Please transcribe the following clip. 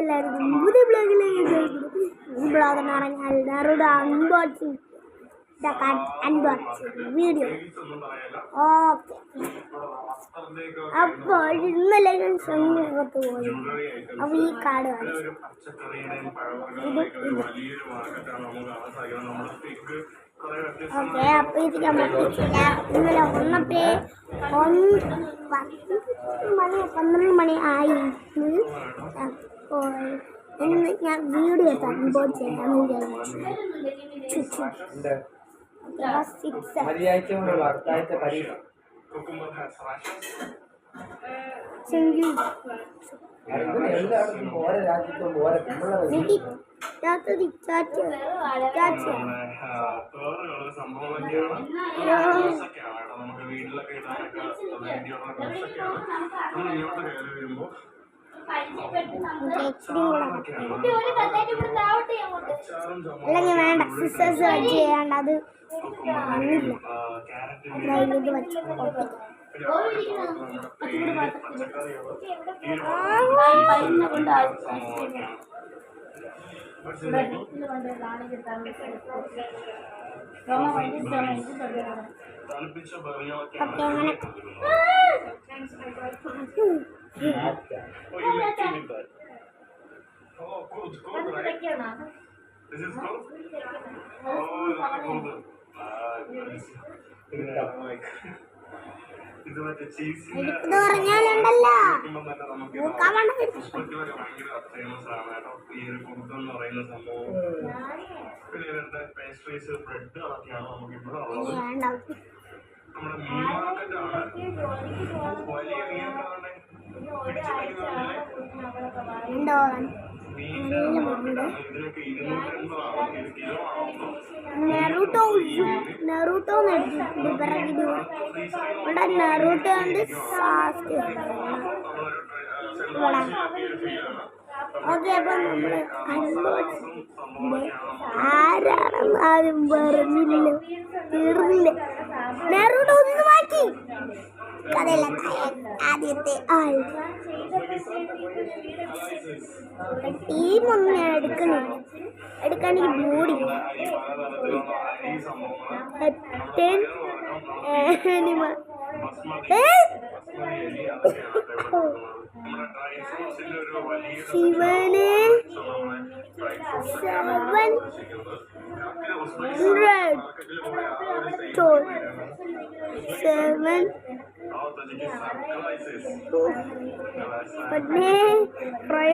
എല്ലാവർക്കും പുതിയ ബ്ലോഗിലേക്ക് ഈ ബ്ലോഗ് എന്ന് പറഞ്ഞാൽ നാറുട്ടോ അൺബോക്സിങ് വീഡിയോ. ഓക്കെ, അപ്പോൾ ഇന്നലെ ഞാൻ ശംഖുമുഖത്ത് പോയി. അപ്പോൾ ഈ കാർഡ് കാണിച്ചു. ഓക്കെ, അപ്പോൾ ഇത് ഞാൻ പൊട്ടിച്ചില്ല. ഇന്നലെ വന്നപ്പോൾ 12 മണി ആയി. അപ്പോൾ ഇന്ന് ഞാൻ വീഡിയോ അൺബോക്സ് ചെയ്യാമെന്ന് വിചാരിച്ചു. അല്ലെങ്കിൽ വേണ്ട, സിസ്റ്റേഴ്സ് വെച്ച് ചെയ്യാണ്ട് അത് ഇത് വെച്ച് പറഞ്ഞാലുണ്ടല്ലോ Naruto Naruto and fast. Okay, Naruto ആദ്യത്തെ ആൾ ടീമൊന്നും ഞാൻ എടുക്കാണെങ്കിൽ ബോഡില്ല. ശിവന് 700